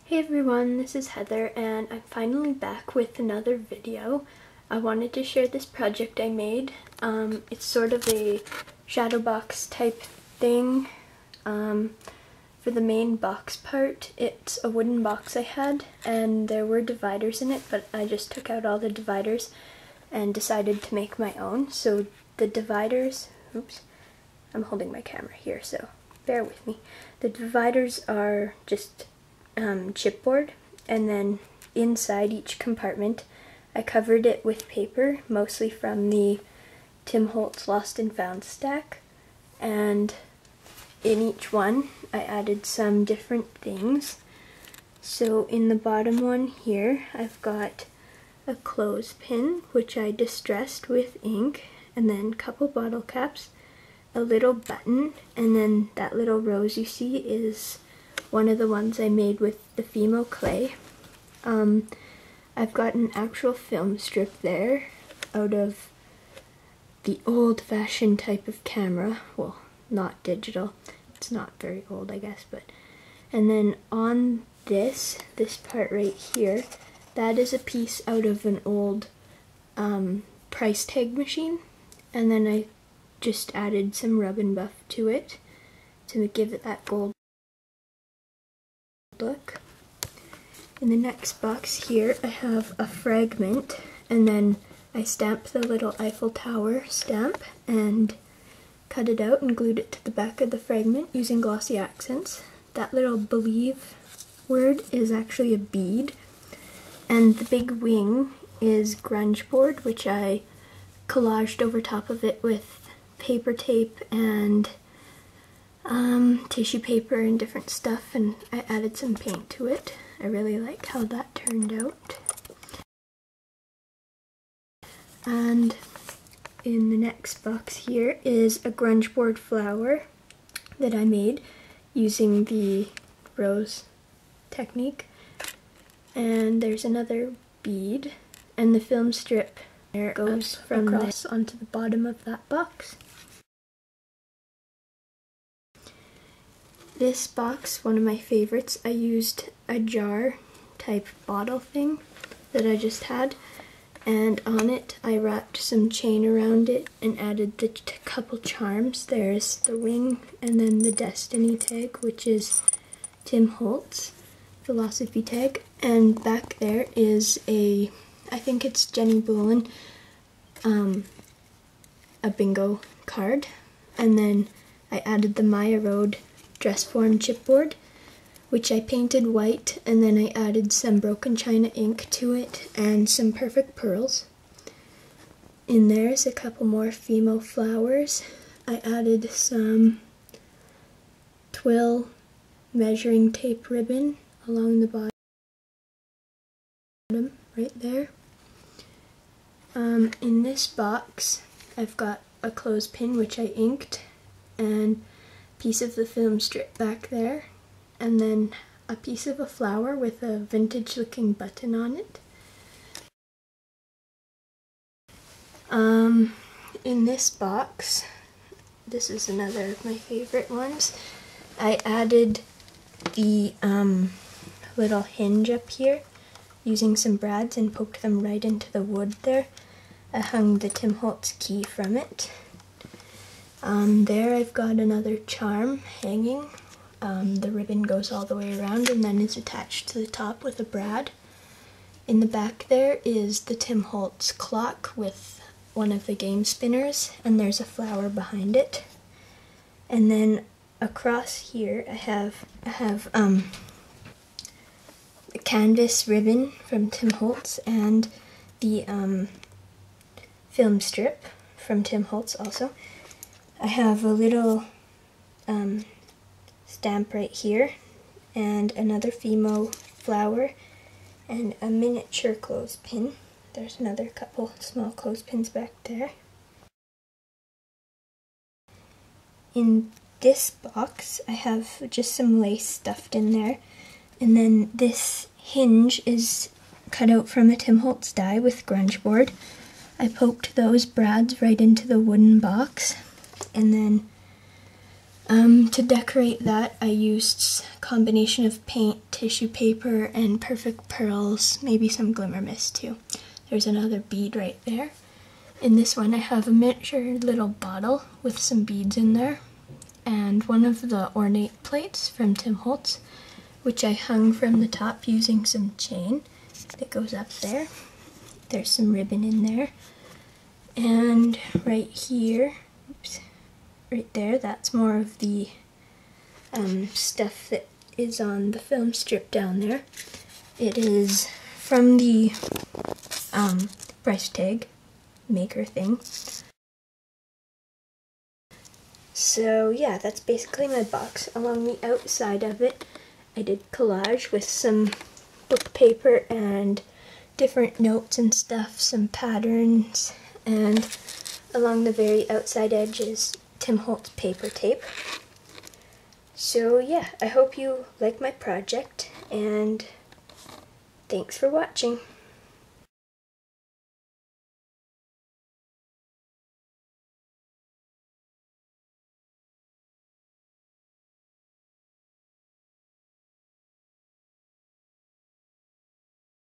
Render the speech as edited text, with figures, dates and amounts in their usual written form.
Hey everyone, this is Heather and I'm finally back with another video. I wanted to share this project I made. It's sort of a shadow box type thing. For the main box part, it's a wooden box I had and there were dividers in it, but I just took out all the dividers and decided to make my own. So the dividers, oops, I'm holding my camera here, so bear with me. The dividers are just chipboard, and then inside each compartment I covered it with paper, mostly from the Tim Holtz Lost and Found stack, and in each one I added some different things. So in the bottom one here I've got a clothespin which I distressed with ink, and then a couple bottle caps, a little button, and then that little rose you see is one of the ones I made with the Fimo clay. I've got an actual film strip there out of the old-fashioned type of camera. Well, not digital. It's not very old, I guess, but. And then on this part right here, that is a piece out of an old price tag machine. And then I just added some rub and buff to it to give it that gold look. In the next box here I have a fragment, and then I stamped the little Eiffel Tower stamp and cut it out and glued it to the back of the fragment using glossy accents. That little believe word is actually a bead, and the big wing is grunge board, which I collaged over top of it with paper tape and tissue paper and different stuff, and I added some paint to it. I really like how that turned out. And in the next box here is a grunge board flower that I made using the rose technique. And there's another bead, and the film strip there goes from this onto the bottom of that box. This box, one of my favorites, I used a jar type bottle thing that I just had, and on it I wrapped some chain around it and added the couple charms. There's the ring and then the destiny tag, which is Tim Holtz philosophy tag, and back there is I think it's Jenny Bolin, a bingo card, and then I added the Maya Road dress form chipboard, which I painted white, and then I added some broken china ink to it and some perfect pearls. In there's a couple more Fimo flowers. I added some twill measuring tape ribbon along the bottom right there. In this box I've got a clothespin which I inked, and piece of the film strip back there, and then a piece of a flower with a vintage looking button on it. In this box, this is another of my favorite ones, I added the little hinge up here using some brads and poked them right into the wood there. I hung the Tim Holtz key from it. There I've got another charm hanging. The ribbon goes all the way around and then is attached to the top with a brad. In the back there is the Tim Holtz clock with one of the game spinners, and there's a flower behind it. And then across here I have a canvas ribbon from Tim Holtz and the film strip from Tim Holtz also. I have a little stamp right here, and another Fimo flower, and a miniature clothespin. There's another couple small clothespins back there. In this box I have just some lace stuffed in there, and then this hinge is cut out from a Tim Holtz die with grunge board. I poked those brads right into the wooden box, and then To decorate that, I used a combination of paint, tissue paper, and perfect pearls, maybe some glimmer mist too. There's another bead right there. In this one I have a miniature little bottle with some beads in there, and one of the ornate plates from Tim Holtz, which I hung from the top using some chain that goes up there. There's some ribbon in there. And right here, oops, right there, that's more of the stuff that is on the film strip down there. It is from the price tag maker thing. So yeah, that's basically my box. Along the outside of it, I did collage with some book paper and different notes and stuff, some patterns, and along the very outside edge is Tim Holtz paper tape. So yeah, I hope you like my project, and thanks for watching.